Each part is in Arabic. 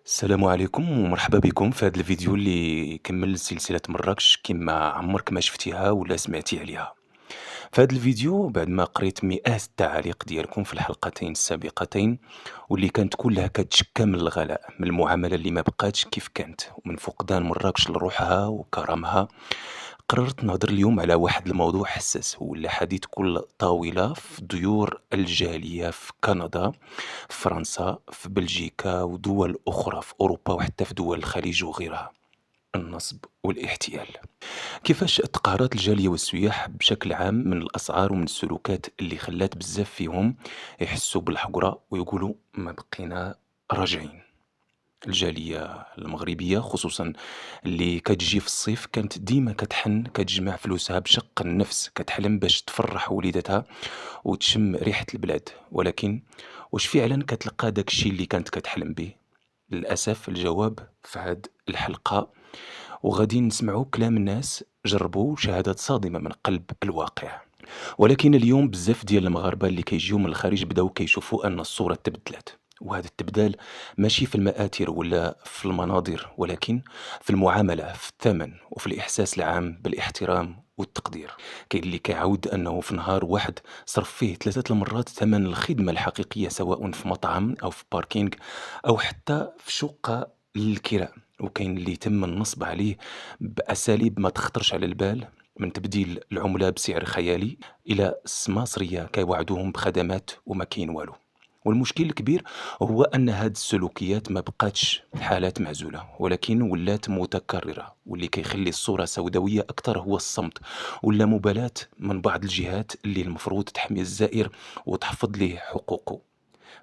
السلام عليكم ومرحبا بكم في هذا الفيديو اللي يكمل سلسلة مراكش كما عمرك ما شفتيها ولا سمعتي عليها. في هذا الفيديو بعد ما قريت مئات التعاليق ديالكم في الحلقتين السابقتين واللي كانت كلها كتشكى من الغلاء، من المعاملة اللي ما بقاتش كيف كانت، ومن فقدان مراكش لروحها وكرمها. قررت نهضر اليوم على واحد الموضوع حساس، هو اللي حديث كل طاولة في ديور الجالية في كندا، في فرنسا، في بلجيكا ودول أخرى في أوروبا وحتى في دول الخليج وغيرها: النصب والاحتيال. كيفاش تقهرات الجالية والسياح بشكل عام من الأسعار ومن السلوكات اللي خلات بزاف فيهم يحسوا بالحقرة ويقولوا ما بقينا راجعين. الجالية المغربية خصوصا اللي كتجي في الصيف كانت ديما كتحن كتجمع فلوسها بشق النفس، كتحلم باش تفرح وليدتها وتشم ريحة البلاد، ولكن واش فعلا كتلقى داك الشي اللي كانت كتحلم به؟ للأسف الجواب في هاد الحلقة، وغادي نسمعوا كلام الناس جربوا شهادات صادمة من قلب الواقع. ولكن اليوم بزاف ديال المغاربة اللي كيجيو من الخارج بداو كيشوفوا أن الصورة تبدلت، وهذا التبدال ماشي في المآثر ولا في المناظر، ولكن في المعاملة، في الثمن، وفي الإحساس العام بالاحترام والتقدير. كاين اللي كيعاود أنه في نهار واحد صرف فيه 3 المرات ثمن الخدمة الحقيقية، سواء في مطعم أو في باركينغ أو حتى في شقة للكراء. وكاين اللي تم النصب عليه بأساليب ما تخطرش على البال، من تبديل العملة بسعر خيالي إلى السماسرية كيوعدوهم بخدمات وما كاين والو. والمشكل الكبير هو أن هاد السلوكيات ما بقاتش حالات معزولة، ولكن ولات متكررة، واللي كيخلي الصورة سوداوية أكثر هو الصمت ولا مبالاة من بعض الجهات اللي المفروض تحمي الزائر وتحفظ ليه حقوقه.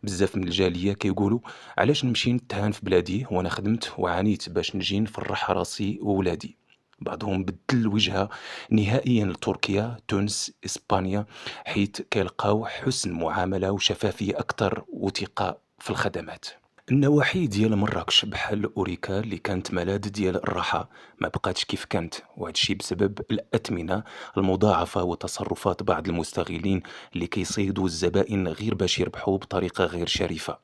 بزاف من الجالية كيقولوا: علاش نمشي نتهان في بلادي وانا خدمت وعانيت باش نجي نفرح راسي وولادي؟ بعضهم بدل الوجهة نهائيا لتركيا، تونس، إسبانيا، حيث كيلقاو حسن معاملة وشفافية أكثر وثقة في الخدمات. النواحي ديال مراكش بحال أوريكا اللي كانت ملاذ ديال الراحة ما بقاتش كيف كانت، وهذا الشيء بسبب الأثمنة المضاعفة وتصرفات بعض المستغلين اللي كيصيدوا الزبائن غير باش يربحوا بطريقة غير شريفة.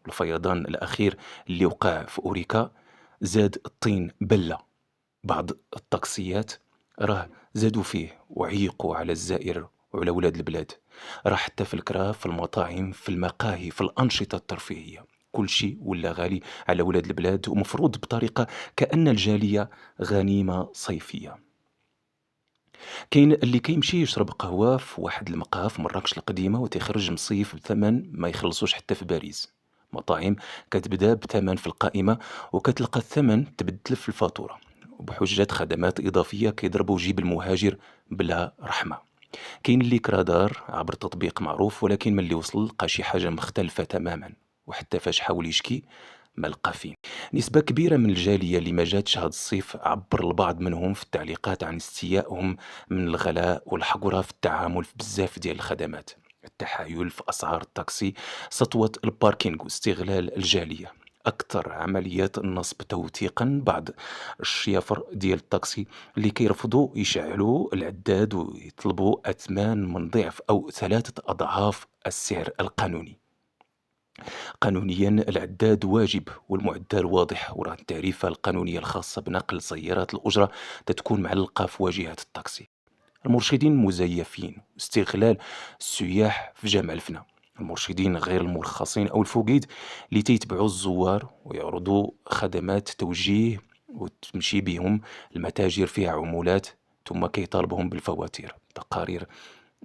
الفيضان الأخير اللي وقع في أوريكا زاد الطين بلة. بعض الطقسيات راه زادوا فيه وعيقوا على الزائر وعلى ولاد البلاد. راه حتى في الكرا، في المطاعم، في المقاهي، في الأنشطة الترفيهية، كل شيء ولا غالي على ولاد البلاد ومفروض بطريقة كأن الجالية غنيمة صيفية. كاين اللي كيمشي يشرب قهوة في واحد المقهى في مراكش القديمة وتيخرج مصيف بثمن ما يخلصوش حتى في باريس. مطاعم كتبدا بثمن في القائمة وكتلقى الثمن تبدل في الفاتورة، وبحجة خدمات إضافية كيضربوا جيب المهاجر بلا رحمة. كاين اللي كرا دار عبر تطبيق معروف، ولكن ملي وصل لقى شي حاجة مختلفة تماما، وحتى فاش حاول يشكي ما لقى فين. نسبة كبيرة من الجالية اللي ما جاتش هاد الصيف عبر البعض منهم في التعليقات عن استيائهم من الغلاء والحقرة في التعامل في بزاف ديال الخدمات: التحايل في أسعار التاكسي، سطوة الباركينغ واستغلال الجالية. أكثر عمليات النصب توثيقا: بعض الشيافر ديال التاكسي اللي كيرفضوا يشعلوا العداد ويطلبوا أثمان من ضعف أو 3 أضعاف السعر القانوني. قانونيا العداد واجب والمعدل واضح، وراه التعريفة القانونية الخاصة بنقل سيارات الأجرة تتكون معلقة في واجهة التاكسي. المرشدين مزيفين، استغلال السياح في جمع الفنا. المرشدين غير المرخصين أو الفوقيد اللي تيتبعوا الزوار ويعرضوا خدمات توجيه وتمشي بهم المتاجر فيها عمولات، ثم كيطالبهم بالفواتير. تقارير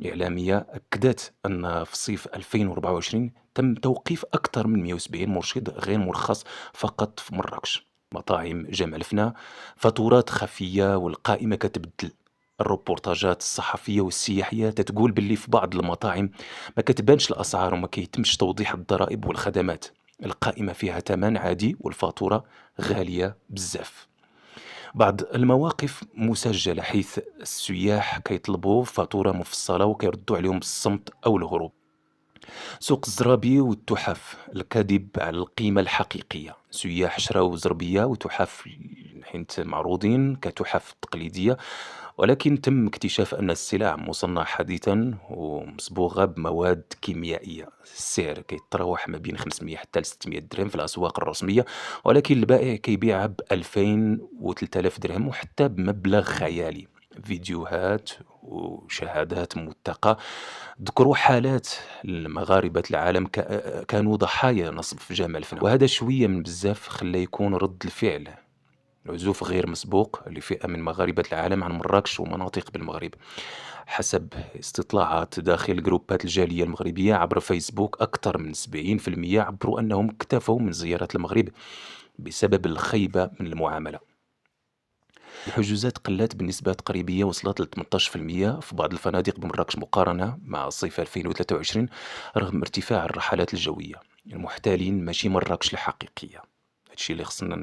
إعلامية أكدت أن في صيف 2024 تم توقيف أكثر من 170 مرشد غير مرخص فقط في مراكش. مطاعم جمع الفنا، فاتورات خفية والقائمة كتبدل. الروبورتاجات الصحفية والسياحية تتقول باللي في بعض المطاعم ما كتبانش الأسعار وما كيتمش توضيح الضرائب والخدمات، القائمة فيها ثمن عادي والفاتورة غالية بزاف. بعض المواقف مسجلة حيث السياح كيطلبوا فاتورة مفصلة وكيردوا عليهم بالصمت أو الهروب. سوق الزرابي والتحف، الكذب على القيمة الحقيقية: سياح شراو زربية وتحف حيث معروضين كتحف تقليدية، ولكن تم اكتشاف أن السلع مصنعة حديثًا ومصبوغة بمواد كيميائية. السعر كيتراوح ما بين 500 حتى ل600 درهم في الأسواق الرسمية، ولكن البائع كيبيعها ب2000 و3000 درهم وحتى بمبلغ خيالي. فيديوهات وشهادات موثقة ذكروا حالات المغاربة العالم كانوا ضحايا نصب في جمال الفن، وهذا شوية من بزاف خلى يكون رد الفعل عزوف غير مسبوق لفئة من مغاربة العالم عن مراكش ومناطق بالمغرب. حسب استطلاعات داخل جروبات الجالية المغربية عبر فيسبوك، أكثر من 70% عبروا أنهم اكتفوا من زيارة المغرب بسبب الخيبة من المعاملة. الحجوزات قلّت بنسبة تقريبية وصلت ل18% في بعض الفنادق بمراكش مقارنة مع صيف 2023، رغم ارتفاع الرحلات الجوية. المحتالين ماشي مراكش الحقيقية، هادشي اللي خصنا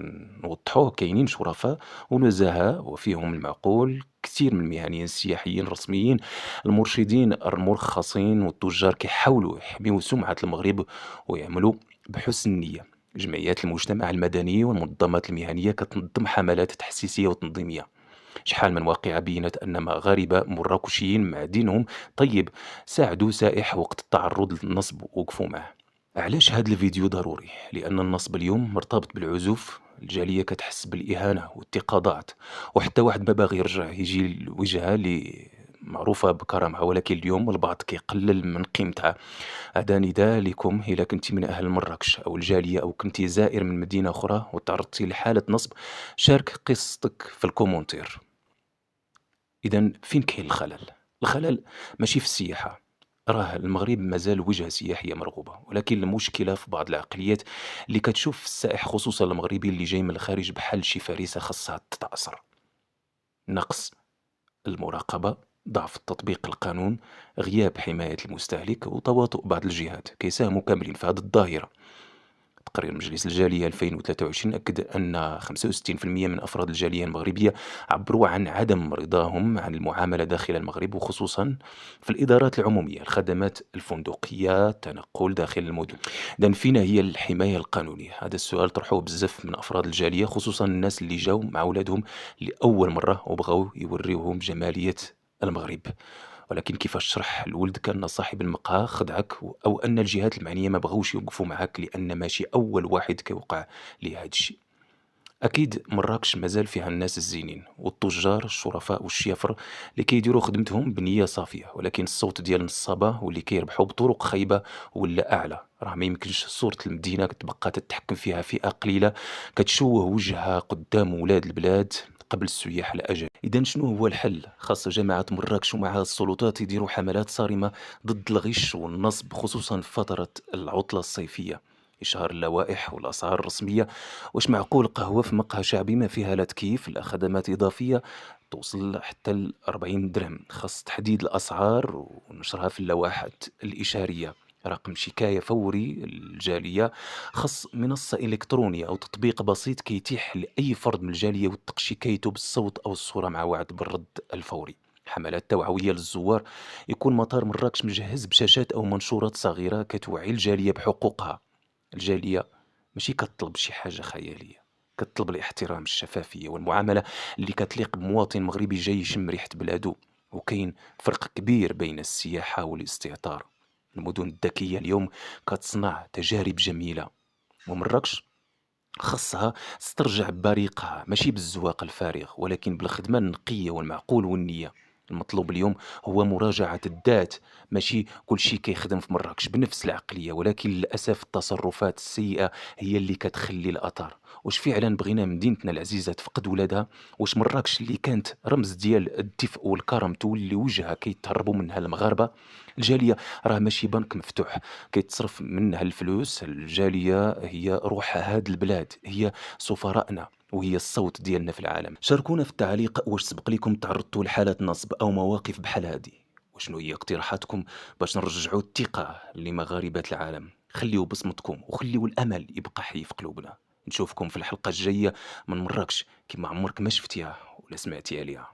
نوضحوه. كاينين شرفاء ونزهاء وفيهم المعقول، كتير من المهنيين السياحيين الرسميين، المرشدين المرخصين والتجار كيحاولوا يحميو سمعة المغرب ويعملوا بحسن نية. جمعيات المجتمع المدني والمنظمات المهنية كتنظم حملات تحسيسية وتنظيمية. شحال من واقعة بينت أن مغاربة مراكشيين مع دينهم طيب ساعدوا سائح وقت التعرض للنصب ووقفوا معه. علاش هاد الفيديو ضروري؟ لأن النصب اليوم مرتبط بالعزوف، الجالية كتحس بالإهانة والتقاضات، وحتى واحد ما باغي يرجع يجي لوجهة اللي معروفة بكرمها، ولكن اليوم البعض كيقلل من قيمتها. هذا نداء لكم إلا كنتي من أهل مراكش أو الجالية أو كنتي زائر من مدينة أخرى وتعرضتي لحالة نصب، شارك قصتك في الكومونتير. إذا فين كاين الخلل؟ الخلل ماشي في السياحة، راه المغرب مازال وجهة سياحية مرغوبة، ولكن المشكلة في بعض العقليات اللي كتشوف السائح خصوصا المغربي اللي جاي من الخارج بحال شي فريسة خاصها تتعصر. نقص المراقبة، ضعف تطبيق القانون، غياب حماية المستهلك وتواطؤ بعض الجهات كيساهموا كاملين في هذه الظاهرة. تقرير مجلس الجالية 2023 أكد أن 65% من أفراد الجالية المغربية عبروا عن عدم رضاهم عن المعاملة داخل المغرب، وخصوصا في الإدارات العمومية، الخدمات الفندقية، التنقل داخل المدن. إذن فينا هي الحماية القانونية؟ هذا السؤال طرحوه بزاف من أفراد الجالية، خصوصا الناس اللي جاو مع أولادهم لأول مرة وبغاو يوريوهم جمالية المغرب. ولكن كيفاش تشرح لولدك أن صاحب المقهى خدعك أو أن الجهات المعنية ما بغاوش يوقفوا معاك لأن ماشي أول واحد كيوقع ليه هاد الشي؟ أكيد مراكش مازال فيها الناس الزينين والتجار الشرفاء والشيافر اللي كيديروا خدمتهم بنية صافية، ولكن الصوت ديال النصابة واللي كيربحوا بطرق خايبة ولا أعلى. راه ما يمكنش صورة المدينة تبقى تتحكم فيها فئة قليلة كتشوه وجهها قدام ولاد البلاد قبل السياح الأجانب. إذا شنو هو الحل؟ خاص جماعة مراكش ومعها السلطات يديروا حملات صارمة ضد الغش والنصب، خصوصا في فترة العطلة الصيفية، إشهار اللوائح والأسعار الرسمية. واش معقول قهوة في مقهى شعبي ما فيها لا تكييف لا خدمات إضافية توصل حتى ل 40 درهم؟ خاص تحديد الأسعار ونشرها في اللوحات الإشارية، رقم شكاية فوري الجالية، خاص منصة إلكترونية أو تطبيق بسيط كيتيح لأي فرد من الجالية وثق شكايته بالصوت أو الصورة مع وعد بالرد الفوري. حملات توعوية للزوار، يكون مطار مراكش مجهز بشاشات أو منشورات صغيرة كتوعي الجالية بحقوقها. الجالية ماشي كتطلب شي حاجة خيالية، كتطلب الاحترام، الشفافية والمعاملة اللي كتليق بمواطن مغربي جاي يشم ريحة بلادو. وكاين فرق كبير بين السياحة والاستهتار. المدن الذكية اليوم كتصنع تجارب جميلة، ومراكش خاصها تسترجع بريقها ماشي بالزواق الفارغ ولكن بالخدمة النقية والمعقول والنية. المطلوب اليوم هو مراجعة الذات، ماشي كل شيء كيخدم في مراكش بنفس العقلية، ولكن للأسف التصرفات السيئة هي اللي كتخلي الأثر. واش فعلا بغينا مدينتنا العزيزة تفقد ولادها؟ واش مراكش اللي كانت رمز ديال الدفء والكرم تولي وجهها كيتهربوا منها المغاربة؟ الجالية راه ماشي بنك مفتوح كيتصرف منها الفلوس، الجالية هي روح هاد البلاد، هي سفرائنا وهي الصوت ديالنا في العالم. شاركونا في التعليق واش سبق لكم تعرضتوا لحالات نصب أو مواقف بحال هادي، وشنو هي اقتراحاتكم باش نرجعوا الثقة لمغاربة العالم. خليوا بصمتكم وخليوا الأمل يبقى حي في قلوبنا. نشوفكم في الحلقة الجاية من مراكش كما عمرك ما شفتيها ولا سمعتي عليها.